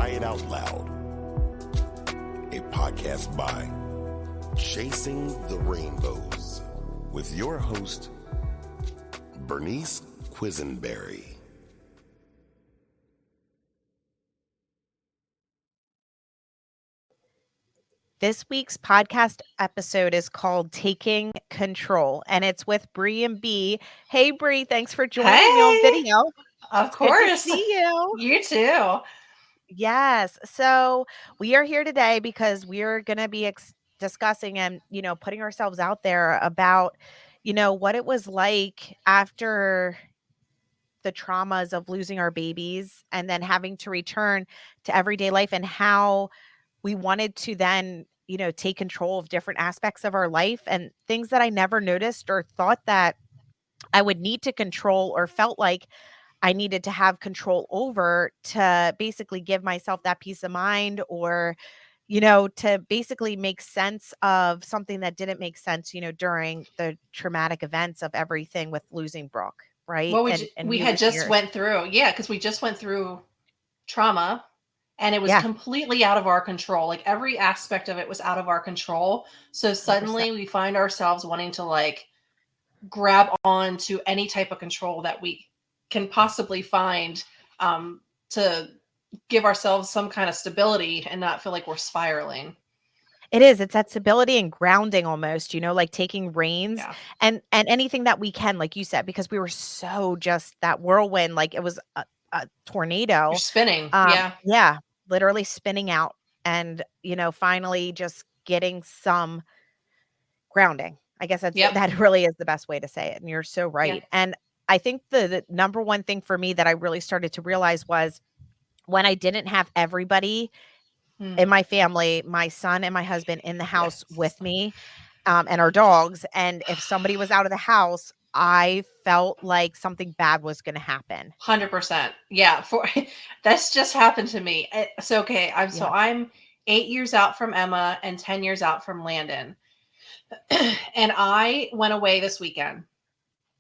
Try It Out Loud, a podcast by Chasing the Rainbows with your host, Bernice Quisenberry. This week's podcast episode is called Taking Control, and it's with Bre and Bee. Hey, Bre, thanks for joining me on Hey, video. of It's good to course. see you. You too. Yes. So we are here today because we're going to be discussing and, putting ourselves out there about, what it was like after the traumas of losing our babies and then having to return to everyday life and how we wanted to then, take control of different aspects of our life and things that I never noticed or thought that I would need to control or felt like I needed to have control over to basically give myself that peace of mind or, to basically make sense of something that didn't make sense, during the traumatic events of everything with losing Brooke, right? Well, And we you had losing just yours. went through, because we just went through trauma, and it was Yeah, completely out of our control. Like every aspect of it was out of our control. So 100%. suddenly we find ourselves wanting to grab on to any type of control that we can possibly find, to give ourselves some kind of stability and not feel like we're spiraling. It is. It's that stability and grounding almost, like taking reins Yeah. and anything that we can, like you said, because we were so just that whirlwind, like it was a You're tornado. spinning. Yeah. Yeah, literally spinning out and, finally just getting some grounding. I guess Yep. that really is the best way to say it. And you're so Yeah. right. And I think the number one thing for me that I really started to realize was when I didn't have everybody in Hmm. my family, my son and my husband in the house Yes. with me, and our dogs. And if somebody was out of the house, I felt like something bad was going to happen. 100%. Yeah, for that's just happened to me. So okay, Yeah. I'm 8 years out from Emma and 10 years out from Landon. And I went away this weekend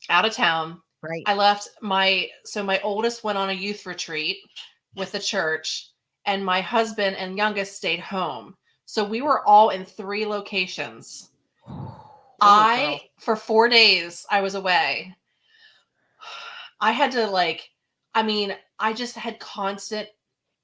out of town. Right. I left my oldest went on a youth retreat with the church, and my husband and youngest stayed home. So we were all in 3 locations. Oh, girl. For 4 days I was away. I had to I just had constant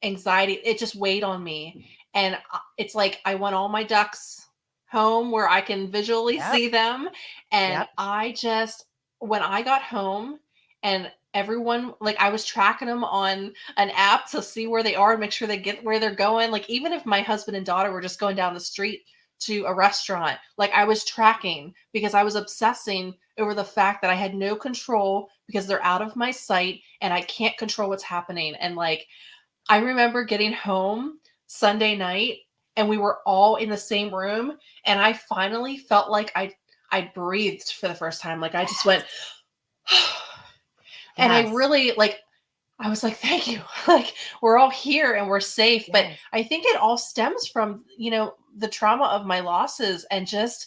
anxiety. It just weighed on me. And it's like I want all my ducks home where I can visually Yep. see them. And Yep. when I got home and everyone, like I was tracking them on an app to see where they are and make sure they get where they're going. Like even if my husband and daughter were just going down the street to a restaurant, like I was tracking because I was obsessing over the fact that I had no control because they're out of my sight and I can't control what's happening. And I remember getting home Sunday night and we were all in the same room and I finally felt like I breathed for the first time. Like I just went and I Yes. really I was like, thank you. Like we're all here and we're safe. But Yes. I think it all stems from, the trauma of my losses and just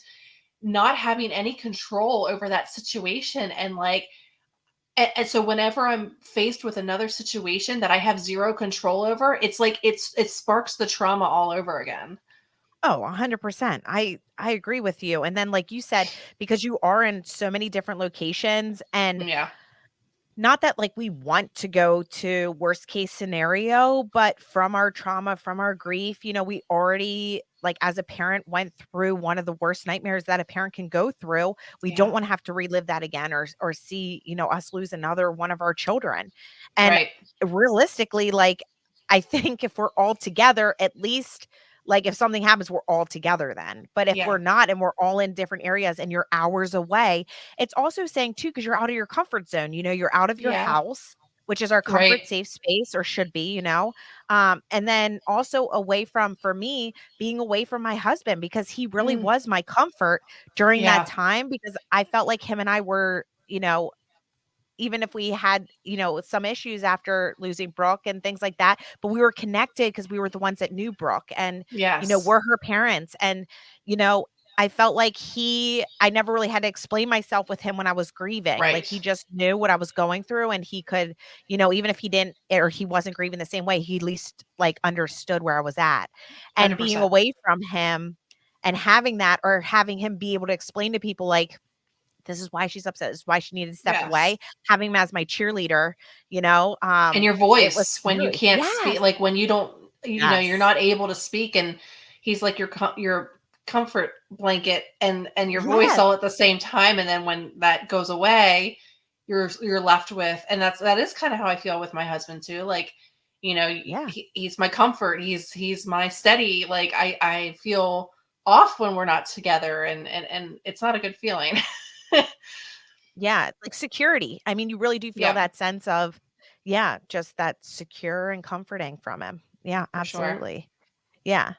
not having any control over that situation. And so whenever I'm faced with another situation that I have zero control over, it's like it sparks the trauma all over again. Oh, 100%. I agree with you. And then like you said, because you are in so many different locations and Yeah. not that like we want to go to worst case scenario, but from our trauma, from our grief, we already like as a parent went through one of the worst nightmares that a parent can go through. We don't Yeah. want to have to relive that again or see, us lose another one of our children. And Right. realistically, like I think if we're all together, at least like if something happens, we're all together then. But if Yeah. we're not and we're all in different areas and you're hours away, it's also saying too, because you're out of your comfort zone, you're out of your Yeah. house, which is our Right. comfort safe space or should be, and then also away from, for me, being away from my husband because he really Mm. was my comfort during that Yeah. time because I felt like him and I were, even if we had, some issues after losing Brooke and things like that, but we were connected because we were the ones that knew Brooke and, Yes. we're her parents. And, you know, I felt like I never really had to explain myself with him when I was grieving. Like, he Right. just knew what I was going through, and he could, even if he didn't, or he wasn't grieving the same way, he at least like understood where I was at. And being 100%. away from him and having that, or having him be able to explain to people like, this is why she's upset. This is why she needed to step Yes. away. Having him as my cheerleader, And your it was voice when you scary. can't speak, Yes. like when you don't, you're Yes. not able to speak, and he's like your comfort blanket and your voice Yes. all at the same time. And then when that goes away, you're left with, and that is kind of how I feel with my husband too. Like, Yeah. he's my comfort. He's my steady. Like, I feel off when we're not together, and it's not a good feeling. Yeah, like security. I mean, you really do feel Yeah, that sense of, yeah, just that secure and comforting from him. Yeah, for sure. absolutely. Yeah.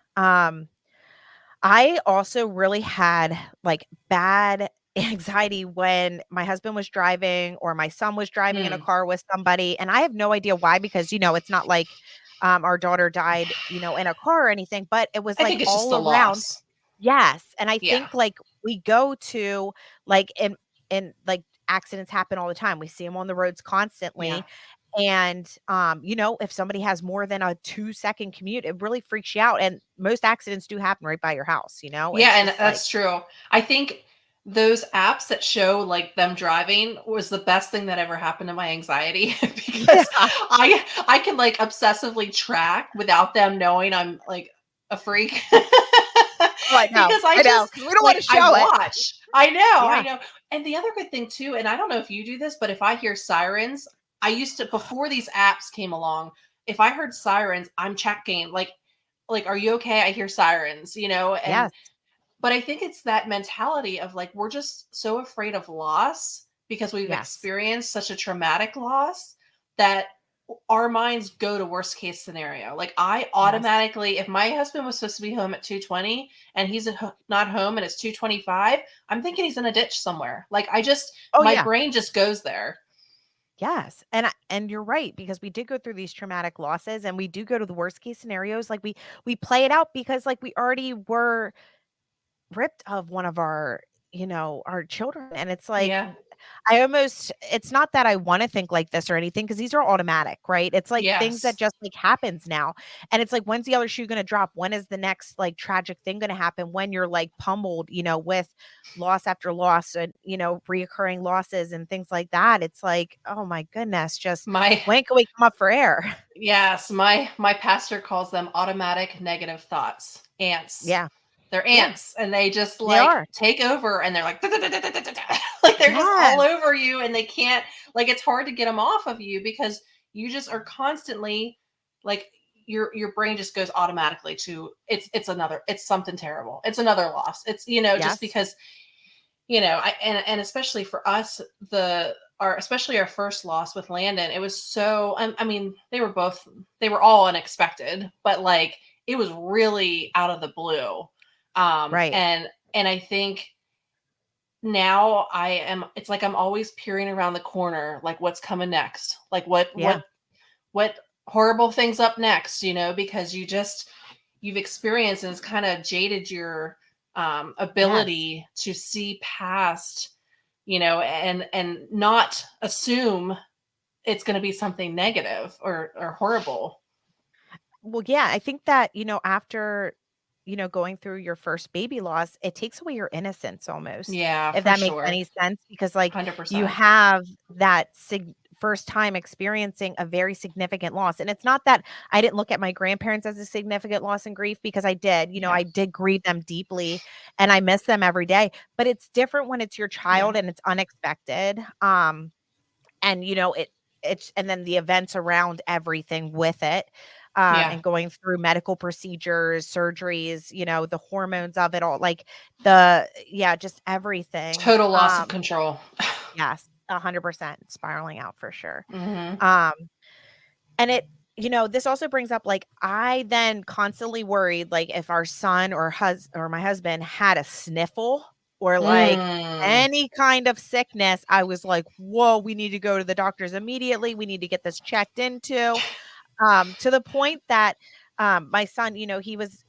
I also really had like bad anxiety when my husband was driving or my son was driving in a Mm. car with somebody. And I have no idea why, because, it's not like our daughter died, in a car or anything, but it was I like think it's just all a around. loss. Yes, and I Yeah, think, like, we go to, like, like, accidents happen all the time. We see them on the roads yeah. constantly, and, if somebody has more than a 2-second commute, it really freaks you out, and most accidents do happen right by your house, Yeah, It's and just like, that's true. I think those apps that show like them driving was the best thing that ever happened to my anxiety because yeah. I can like obsessively track without them knowing I'm like a freak. Oh, I know, Because I I know, just because we don't like wanna I show it. watch. I know, I Yeah. know. And the other good thing too, and I don't know if you do this, but if I hear sirens, I used to, before these apps came along, if I heard sirens, I'm checking like, are you okay? I hear sirens, and Yes. but I think it's that mentality of like, we're just so afraid of loss because we've Yes. experienced such a traumatic loss that our minds go to worst case scenario. Like, I Yes. automatically, if my husband was supposed to be home at 2:20 and he's not home and it's 2:25, I'm thinking he's in a ditch somewhere. Like, Oh, my yeah. brain just goes there. Yes, and you're right, because we did go through these traumatic losses, and we do go to the worst case scenarios, like, we play it out because, like, we already were ripped of one of our children, and it's like, Yeah. it's not that I wanna think like this or anything, because these are automatic, right? It's like things that Yes. just, like, happens now, and it's like, when's the other shoe gonna drop? When is the next, like, tragic thing gonna happen when you're, like, pummeled, with loss after loss and, reoccurring losses and things like that? It's like, oh my goodness, just My when can we come up for air? Yes, my pastor calls them automatic negative thoughts. Ants. Yeah, They're yeah, ants, and they just they like are. take over, and they're like like they're just all Yes, over you, and they can't, like, it's hard to get them off of you because you just are constantly like, your brain just goes automatically to, it's something terrible. It's another loss. It's, just yes. because, and especially for us, especially our first loss with Landon, it was so, I mean, they were all unexpected, but like, it was really out of the blue. Right. And I think now it's like I'm always peering around the corner, like what's coming next, like Yeah. what horrible things up next, because you've experienced, and it's kind of jaded your Yes. ability to see past, and not assume it's going to be something negative or horrible. Well, yeah, I think that, after, going through your first baby loss, it takes away your innocence almost, Yeah, if for that makes sure. any sense, because like you 100%. have that first time experiencing a very significant loss. And it's not that I didn't look at my grandparents as a significant loss and grief, because I did, Yeah. I did grieve them deeply and I miss them every day, but it's different when it's your Yeah. child and it's unexpected. And and then the events around everything with it, Yeah. and going through medical procedures, surgeries, the hormones of it all, like the yeah, just everything. Total loss of control. Yes, 100% spiraling out for sure. Hmm. um and this also brings up, like, I then constantly worried, like, if our son or my husband had a sniffle or, like, Mm. any kind of sickness, I was like, "Whoa, we need to go to the doctors immediately. We need to get this checked into." To the point that, my son, he was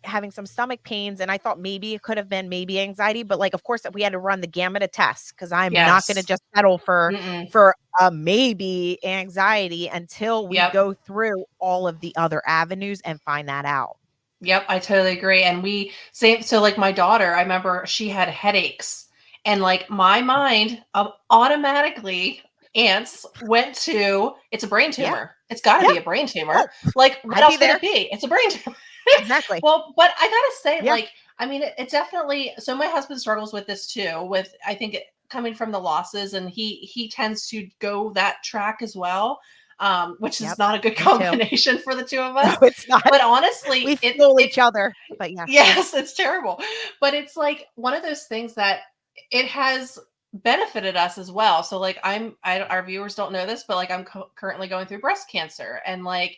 having some stomach pains, and I thought maybe it could have been maybe anxiety, but like, of course, we had to run the gamut of tests because I'm not going to Yes. just settle Mm-mm. for a maybe anxiety until we Yep. go through all of the other avenues and find that out. Yep, I totally agree. And we same so like my daughter, I remember she had headaches and like my mind automatically ants went to it's a brain Yeah, tumor. It's got to yeah. be a brain tumor. Oh, Like what I'd be else would there. it be? It's a brain tumor. Exactly. Well, but I gotta say, Yeah. like, I mean, it definitely. So my husband struggles with this too. With I think coming from the losses, and he tends to go that track as well, which is Yep. not a good Me too. combination for the two of No, us. it's not. But We honestly, fuel it each other, but yes. yes, it's terrible. But it's like one of those things that it has benefited us as well. So like our viewers don't know this, but like I'm currently going through breast cancer, and like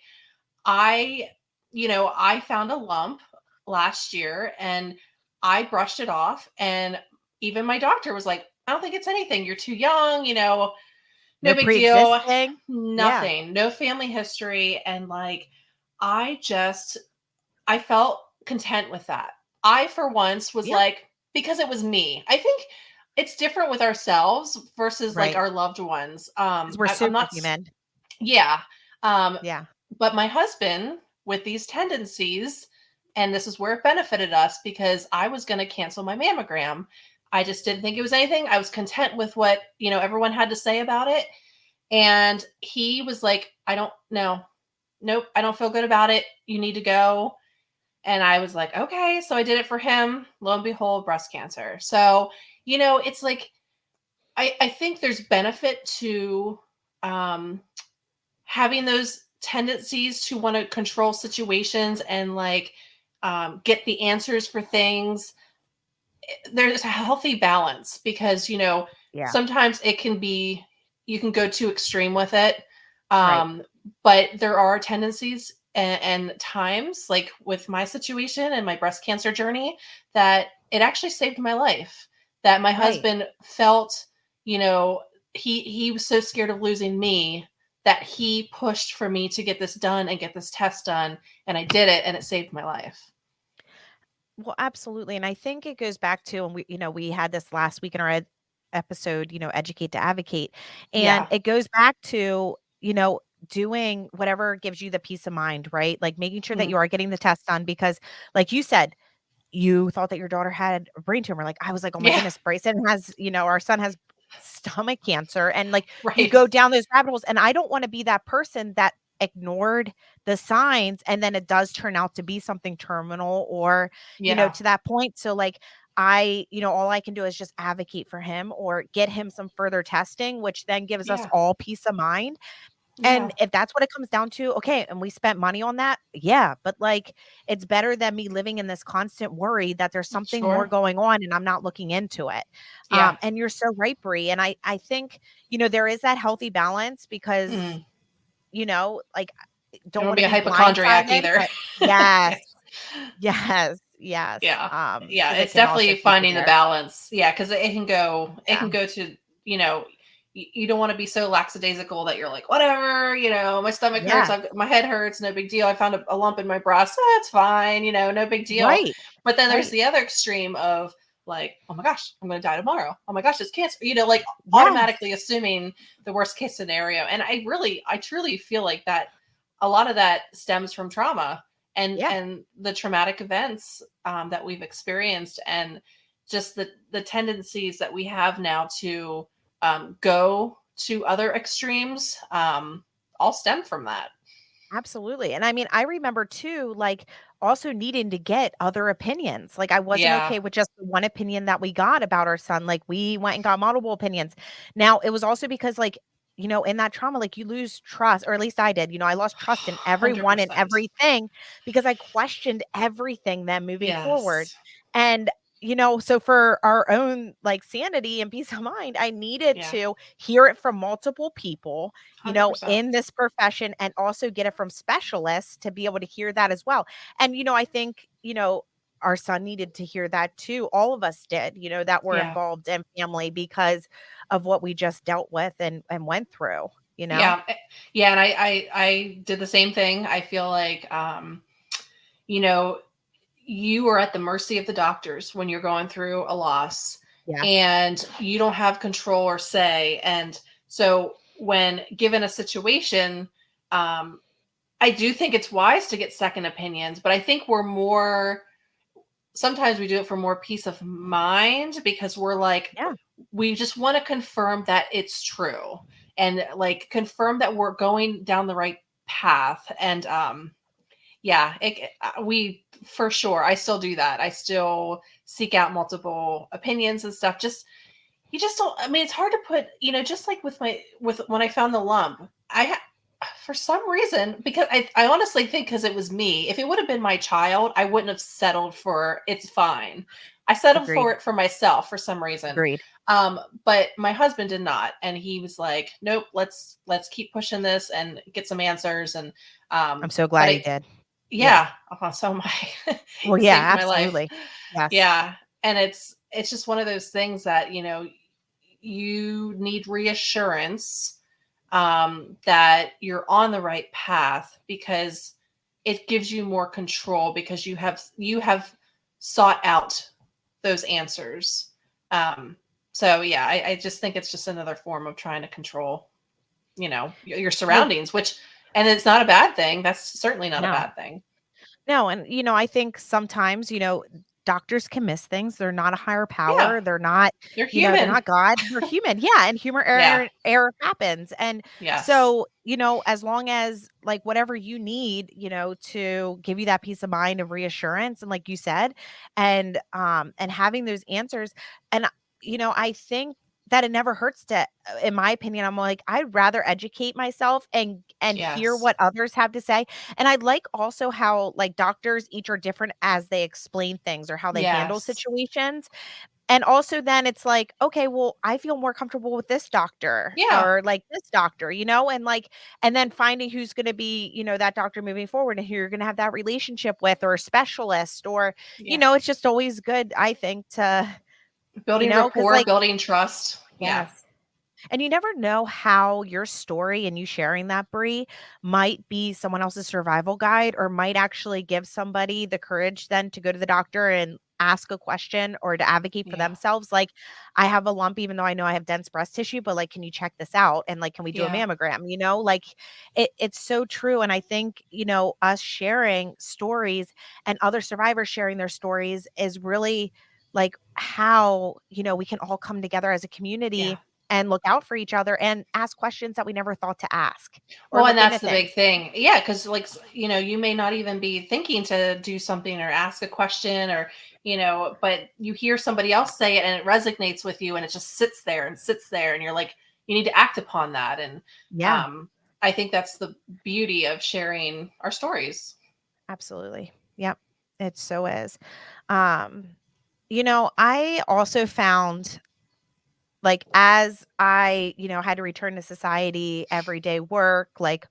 I, I found a lump last year and I brushed it off. And even my doctor was like, I don't think it's anything. You're too young, no No big deal. pre-existing. Yeah. Nothing, no family history. And like, I just, I felt content with that. I, for once, was Yeah. like, because it was me. I think it's different with ourselves versus like Right. our loved ones. 'Cause we're I'm not, superhuman. yeah. Um, Yeah. but my husband, with these tendencies, and this is where it benefited us because I was going to cancel my mammogram. I just didn't think it was anything. I was content with what, everyone had to say about it. And he was like, I don't know. Nope, I don't feel good about it. You need to go. And I was like, okay. So I did it for him. Lo and behold, breast cancer. So, it's like, I think there's benefit to um, having those tendencies to want to control situations and like get the answers for things. There's a healthy balance because Yeah. sometimes it can be you can go too extreme with it, Right. but there are tendencies and times like with my situation and my breast cancer journey that it actually saved my life, that my Right. husband felt, you know he was so scared of losing me that he pushed for me to get this done and get this test done, and I did it and it saved my life. Well, absolutely. And I think it goes back to, and we had this last week in our episode, educate to advocate. And Yeah. it goes back to, doing whatever gives you the peace of mind, right? Like making sure that Mhm. you are getting the test done because, like you said, you thought that your daughter had a brain tumor. Like I was like, oh my Yeah. goodness, Bryson has, our son has stomach cancer. And like you Right. go down those rabbit holes. And I don't want to be that person that ignored the signs and then it does turn out to be something terminal or, Yeah. to that point. So like all I can do is just advocate for him or get him some further testing, which then gives us Yeah. all peace of mind. And Yeah. if that's what it comes down to, okay, and we spent money on that, yeah, but like it's better than me living in this constant worry that there's something more Sure. going on and I'm not looking into it. Yeah. And you're so right, Bree. And I think there is that healthy balance because Mm. like Don't don't want want to to be a be hypochondriac blindsided, either. but yes, Yes. yes, Yeah. Yeah. because it It's can also definitely take you finding the there. balance. Yeah. Cause it Yeah, can go to, you don't want to be so lackadaisical that you're like, whatever, my stomach hurts. yeah, My head hurts. No big deal. I found a lump in my breast. That's fine. No big deal. right, But then there's right, the other extreme of like, oh my gosh, I'm going to die tomorrow. Oh my gosh, it's cancer, like yes, automatically assuming the worst case scenario. And I truly feel like that a lot of that stems from trauma yeah. and the traumatic events that we've experienced, and just the tendencies that we have now to go to other extremes, all stem from that. Absolutely. And I mean, I remember too, like also needing to get other opinions. Like I wasn't Yeah. okay with just the one opinion that we got about our son. Like we went and got multiple opinions. Now it was also because like, in that trauma, like you lose trust, or at least I did. I lost trust in everyone and 100%. everything because I questioned everything then moving forward. Yes. And so for our own like sanity and peace of mind, I needed Yeah. to hear it from multiple people 100%. in this profession and also get it from specialists to be able to hear that as well. And, I think, our son needed to hear that too. All of us did, that were Yeah. involved in family because of what we just dealt with and went through, you know? Yeah. Yeah. And I did the same thing. I feel like, you know, you are at the mercy of the doctors when you're going through a loss, Yes. and you don't have control or say. And so when given a situation, I do think it's wise to get second opinions, but I think we're more, sometimes we do it for more peace of mind, because we're like, Yeah. we just want to confirm that it's true, and like confirm that we're going down the right path. And yeah, we, for sure, I still do that. I still seek out multiple opinions and stuff. Just, you just don't, I mean, it's hard to put, just like with when I found the lump, for some reason, because I honestly think, because it was me, if it would have been my child, I wouldn't have settled for it's fine. I settled for Agreed. it for myself for some reason. Agreed. But my husband did not, and he was like, nope, let's keep pushing this and get some answers. And I'm so but glad he did. Yeah. yeah, so am I. Well, He yeah, saved my life. absolutely. Yes. Yeah, and it's just one of those things that, you need reassurance, that you're on the right path, because it gives you more control, because you have sought out those answers. So yeah, I just think it's just another form of trying to control, your Well, surroundings, which, and it's not a bad thing. That's certainly not a no. bad thing. No, and I think sometimes, doctors can miss things. They're not a higher Yeah, power. They're not, they're they're human. not God. They're human. Yeah, and humor Yeah. error happens. And Yes. so, as long as like whatever you need, to give you that peace of mind of reassurance, and like you said, and having those answers, and I think that it never hurts to, in my opinion, I'm like, I'd rather educate myself and hear Yes. what others have to say. And I like also how like doctors each are different as they explain things or how they handle Yes. situations. And also then it's like, okay, well, I feel more comfortable with this doctor Yeah. or like this doctor, and like, and then finding who's going to be, that doctor moving forward and who you're going to have that relationship with or a specialist or, Yeah. it's just always good, I think, to, Building cause rapport, like, building trust. Yeah. yes. And you never know how your story and you sharing that, Brie, might be someone else's survival guide or might actually give somebody the courage then to go to the doctor and ask a question or to advocate for Yeah. themselves. Like, I have a lump, even though I know I have dense breast tissue, but like, can you check this out? And like, can we do a Yeah. mammogram? Like it's so true. And I think, us sharing stories and other survivors sharing their stories is really like how, we can all come together as a Yeah. community and look out for each other and ask questions that we never thought to ask or Well, and look into that's the things. big thing. Yeah, because like, you may not even be thinking to do something or ask a question, or, but you hear somebody else say it and it resonates with you, and it just sits there and sits there, and you're like, you need to act upon that. And Yeah, um I think that's the beauty of sharing our stories. absolutely. Yep. It so is. Um, I also found like as I, had to return to society, everyday work, like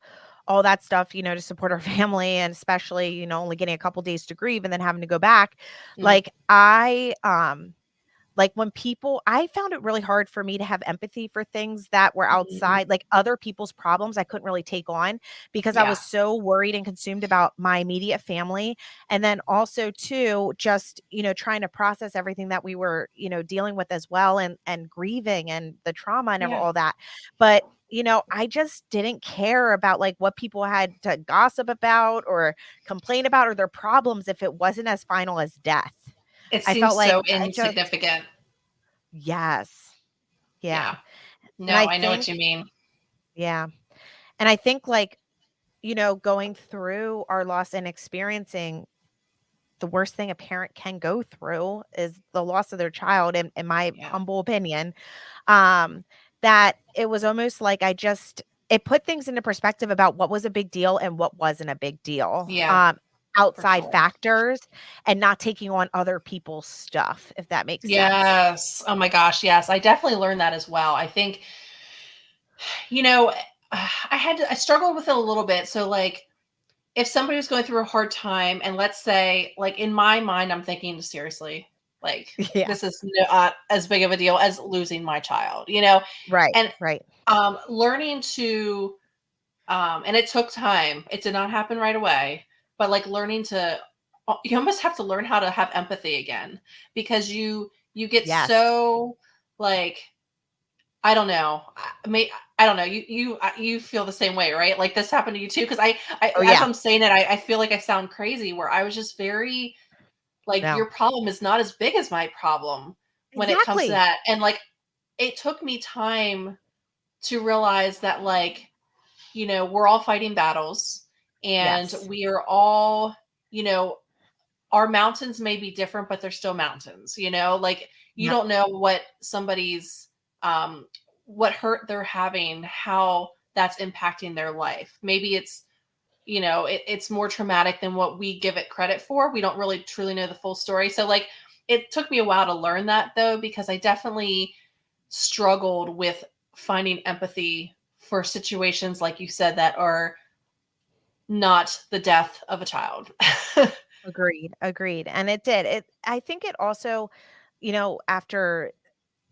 all that stuff, to support our family and especially, only getting a couple days to grieve and then having to go back. Mm. Like like when people I found it really hard for me to have empathy for things that were Mhm. outside, like other people's problems I couldn't really take on because I Yeah. was so worried and consumed about my immediate family. And then also too, just, trying to process everything that we were, dealing with as well and grieving and the trauma and Yeah. all that. But I just didn't care about like what people had to gossip about or complain about or their problems if it wasn't as final as death. It I felt seems like so I just insignificant. yes. Yeah. Yeah. And No, I I know what think you mean. yeah. And I think like, going through our loss and experiencing the worst thing a parent can go through is the loss of their child in my Yeah. humble opinion. Um, that it was almost like it put things into perspective about what was a big deal and what wasn't a big deal. Yeah, for Outside sure. factors and not taking on other people's stuff, if that makes sense. Yes. Oh my gosh, yes. I definitely learned that as well. I think, you know, I struggled with it a little bit. So like, if somebody was going through a hard time, and let's say, like, in my mind, I'm thinking, seriously, like, Yeah. this is not as big of a deal as losing my child. Right. And Right. learning to, and it took time. It did not happen right away, but like learning to you almost have to learn how to have empathy again, because you get Yes. so, like, I don't know. I don't know. You feel the same way, right? Like this happened to you too? Because I Oh, as yeah. I'm saying it, I feel like I sound crazy. Where I was just very like, No. your problem is not as big as my problem when it comes to Exactly. that. And like, it took me time to realize that, like, we're all fighting battles, and Yes. we are all, you know, our mountains may be different, but they're still mountains, like, you Yep. don't know um what hurt they're having, how that's impacting their life. Maybe it's, it's more traumatic than what we give it credit for. We don't really truly know the full story. So like, it took me a while to learn that, though, because I definitely struggled with finding empathy for situations, like you said, that are not the death of a child. Agreed. Agreed. And it did. I think it also, after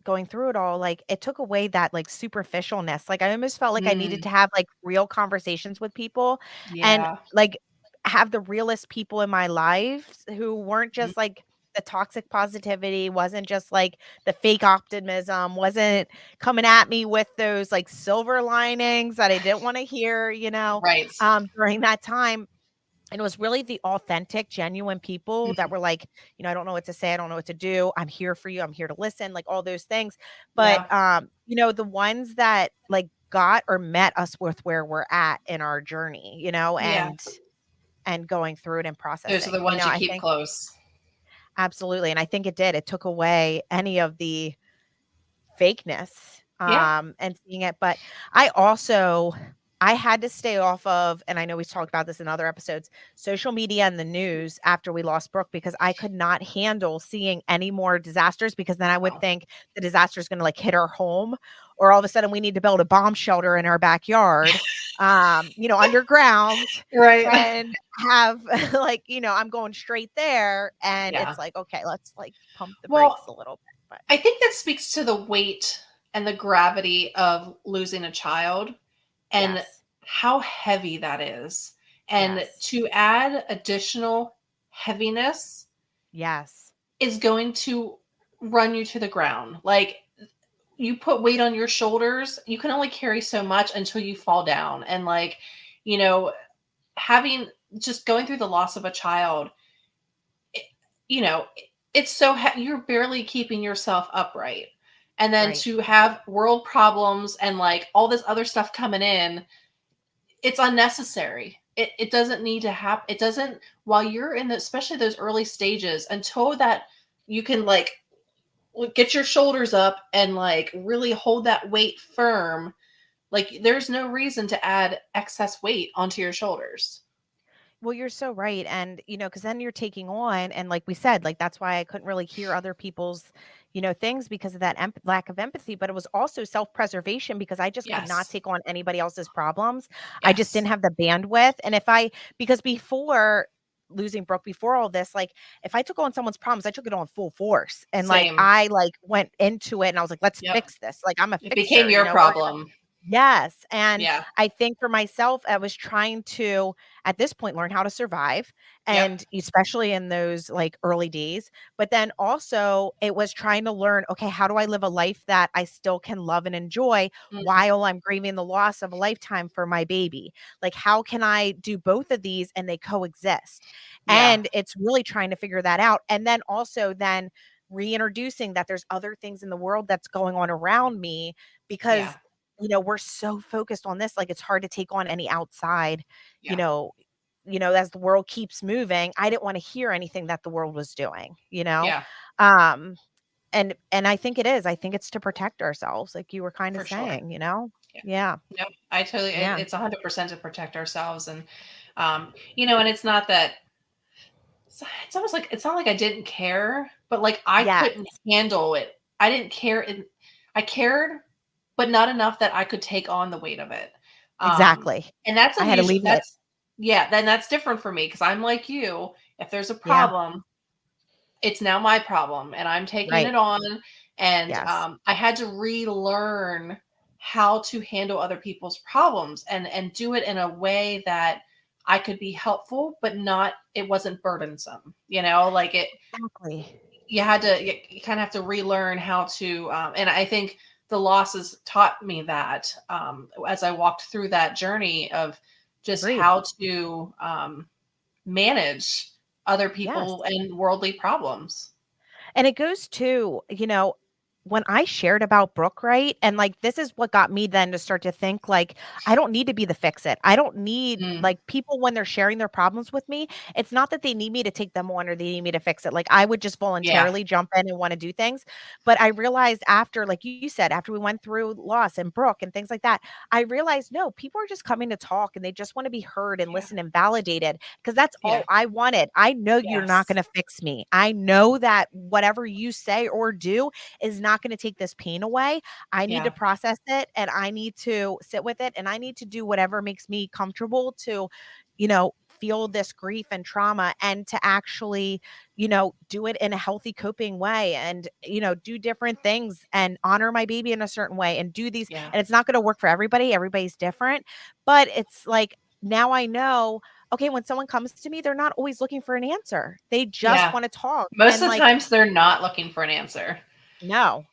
going through it all, like, it took away that, like, superficialness. Like, I almost felt like I needed Mm, to have, like, real conversations with people and, yeah. like, have the realest people in my life who weren't Mhm. just, like, the toxic positivity, wasn't just, like, the fake optimism, wasn't coming at me with those, like, silver linings that I didn't wanna hear, Right. during that time. And it was really the authentic, genuine people that Mhm. were like, I don't know what to say. I don't know what to do. I'm here for you. I'm here to listen, like all those things. But, Yeah. the ones that like got or met us with where we're at in our journey, Yeah. and going through it and Those are the processing, ones you I keep think close. absolutely. And I think it did. It took away any of the fakeness, Yeah. and seeing it, but I had to stay off of, and I know we've talked about this in other episodes, social media and the news after we lost Brooke because I could not handle seeing any more disasters because then I would Oh. think the disaster is gonna, like, hit our home, or all of a sudden we need to build a bomb shelter in our backyard, underground Right. and have like, I'm going straight there, and Yeah. it's like, "Okay, let's, like, pump the Well, brakes a little bit," but I think that speaks to the weight and the gravity of losing a child, and yes. how heavy that is. And Yes. to add additional heaviness Yes. is going to run you to the ground. Like, you put weight on your shoulders, you can only carry so much until you fall down. And like, you know, having just going through the loss of a child, it, you know, it's so you're barely keeping yourself upright. And then Right. to have world problems and like all this other stuff coming in, it's unnecessary. It doesn't need to happen. It doesn't, while you're in the, especially those early stages, until that you can like get your shoulders up and like really hold that weight firm. Like, there's no reason to add excess weight onto your shoulders. Well, you're so right. And, because then you're taking on, and like we said, like that's why I couldn't really hear other people's, things because of that lack of empathy. But it was also self preservation because I just could not Yes. take on anybody else's problems. I just Yes. didn't have the bandwidth. And because before losing Brooke, before all this, like if I took on someone's problems, I took it on full force. And like Same. I like went into it and I was like, let's Yep. fix this. Like I'm a It became fixer, your problem. Yes, and Yeah. I think for myself, I was trying to, at this point, learn how to survive, Yep. and especially in those, like, early days, but then also it was trying to learn, "Okay, how do I live a life that I still can love and enjoy Mm, while I'm grieving the loss of a lifetime for my baby?" Like, how can I do both of these and they coexist? yeah. And it's really trying to figure that out, and then also then reintroducing that there's other things in the world that's going on around me Yeah. because we're so focused on this, like, it's hard to take on any outside, you Yeah. know as the world keeps moving, I didn't wanna hear anything that the world was doing, you know? Yeah. Um, and I think it is. I think it's to protect ourselves, like you were kinda For sure. saying, Yeah. Yeah, Yep. I totally, yeah. it's 100% to protect ourselves. And, and it's not that, it's almost like, it's not like I didn't care, but like I Yes, couldn't handle it. I didn't care. I cared, but not enough that I could take on the weight of it. Um, exactly. and that's I had to unusual. leave it. That's, yeah, then that's different for me because I'm like you. If there's a Yeah, problem, it's now my problem and I'm taking right. it on. And Yes. I had to relearn how to handle other people's problems and do it in a way that I could be helpful, but it wasn't burdensome, like Exactly. you kind of have to relearn how to, and I think the losses taught me that, as I walked through that journey of just Agreed. how to, manage other Yes. people and worldly problems. And it goes to, when I shared about Brooke, right? And like, this is what got me then to start to think like, I don't need to be the fix it. I don't need Mm, like people when they're sharing their problems with me. It's not that they need me to take them on or they need me to fix it. Like, I would just yeah, voluntarily jump in and want to do things. But I realized after, like you said, after we went through loss and Brooke and things like that, I realized no, people are just coming to talk and they just want to be heard and yeah, listened and validated because that's yeah, all I wanted. I know you're not going yes, to fix me. I know that whatever you say or do is not going to take this pain away. I need to yeah, process it and I need to sit with it and I need to do whatever makes me comfortable to, feel this grief and trauma and to actually, do it in a healthy coping way and, do different things and honor my baby in a certain way and do these. yeah, And it's not going to work for everybody. Everybody's different, but it's like, now I know, okay, when someone comes to me, they're not always looking for an answer. They just yeah. want to talk. Most And of the like, times they're not looking for an answer. no.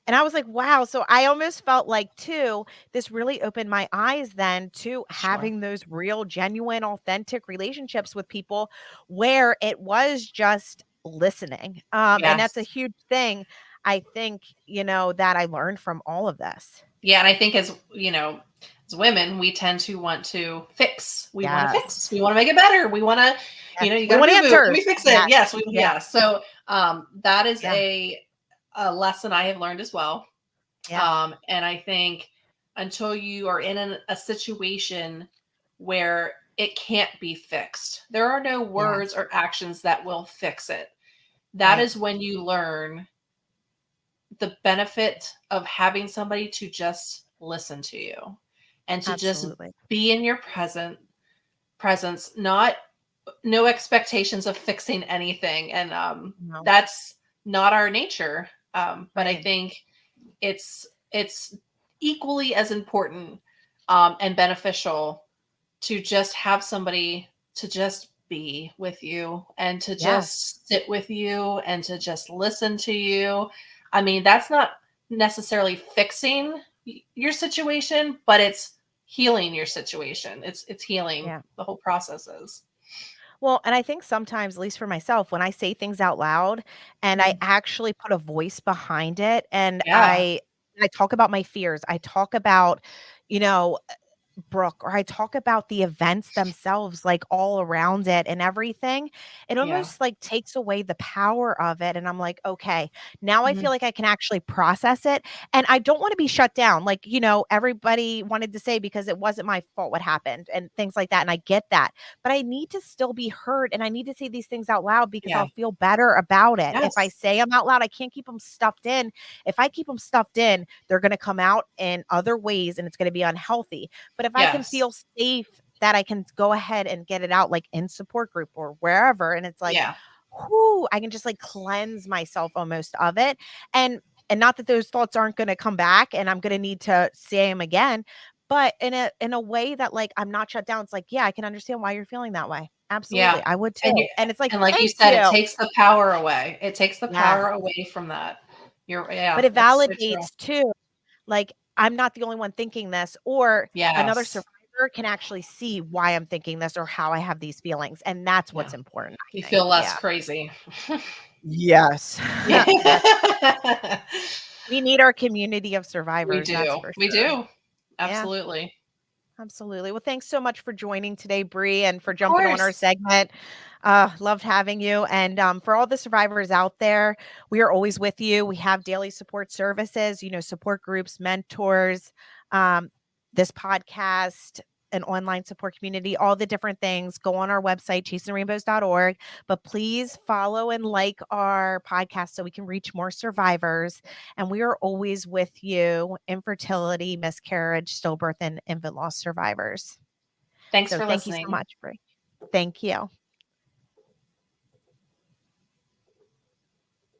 And I was like, wow. So I almost felt like, too, this really opened my eyes then to Sure. having those real, genuine, authentic relationships with people where it was just listening. And that's a Yes. huge thing, I think, that I learned from all of this. Yeah, and I think as women, we tend to want to fix. We want to fix. Yes. We want to make it better. We want to, Yes. you We got to want boo boo. Let me answers. fix it. Yes. Yes, Yeah. yeah. So that is Yeah. a lesson I have learned as well. Yeah. And I think until you are in a situation where it can't be fixed, there are no Yeah. words or actions that will fix it. That Right. is when you learn the benefit of having somebody to just listen to you and to just Absolutely. be in your presence, not no expectations of fixing anything. And No. that's not our nature. But I Right. think it's equally as important, and beneficial to just have somebody to just be with you and to Yeah. just sit with you and to just listen to you. I mean, that's not necessarily fixing your situation, but it's healing your situation. It's healing. Yeah. The whole process is. Well, and I think sometimes, at least for myself, when I say things out loud and I Mm. actually put a voice behind it and Yeah. I talk about my fears, I talk about, you know, Brooke, or I talk about the events themselves, like all around it and everything, it Yeah. almost like takes away the power of it. And I'm like, okay, now I feel Mhm. like I can actually process it. And I don't want to be shut down. Like, everybody wanted to say because it wasn't my fault what happened and things like that. And I get that. But I need to still be heard and I need to say these things out loud because Yeah. I'll feel better about it. If I Yes. say them out loud, I can't keep them stuffed in. If I keep them stuffed in, they're going to come out in other ways and it's going to be unhealthy. But if I can Yes. feel safe that I can go ahead and get it out like in support group or wherever, and it's like, Yeah. whoo, I can just like cleanse myself almost of it. And not that those thoughts aren't going to come back and I'm going to need to say them again, but in a way that like I'm not shut down. It's like, yeah, I can understand why you're feeling that way. Yeah. Absolutely. I would And too. And it's like, and like you thank said, it you. takes the power away. It takes the Yeah. power away from that. But Yeah, it that's so true. validates too. Like, I'm not the only one thinking this, or another Yes. survivor can actually see why I'm thinking this or how I have these feelings, and that's Yeah. what's important, You I think. feel less Yeah. crazy. Yes. That's Yeah. we need our community of We survivors, that's do. for We sure. do. Yeah, Absolutely. absolutely. Well, thanks so much for joining today, Bree, and for Of jumping on our course. segment. Loved having you. And for all the survivors out there, we are always with you. We have daily support services, support groups, mentors, um, this podcast, an online support community, all the different things. Go on our website, chasingrainbows.org. But please follow and like our podcast so we can reach more survivors. And we are always with you, infertility, miscarriage, stillbirth, and infant loss survivors. Thanks So for thank you so listening. much, Bree. Thank you.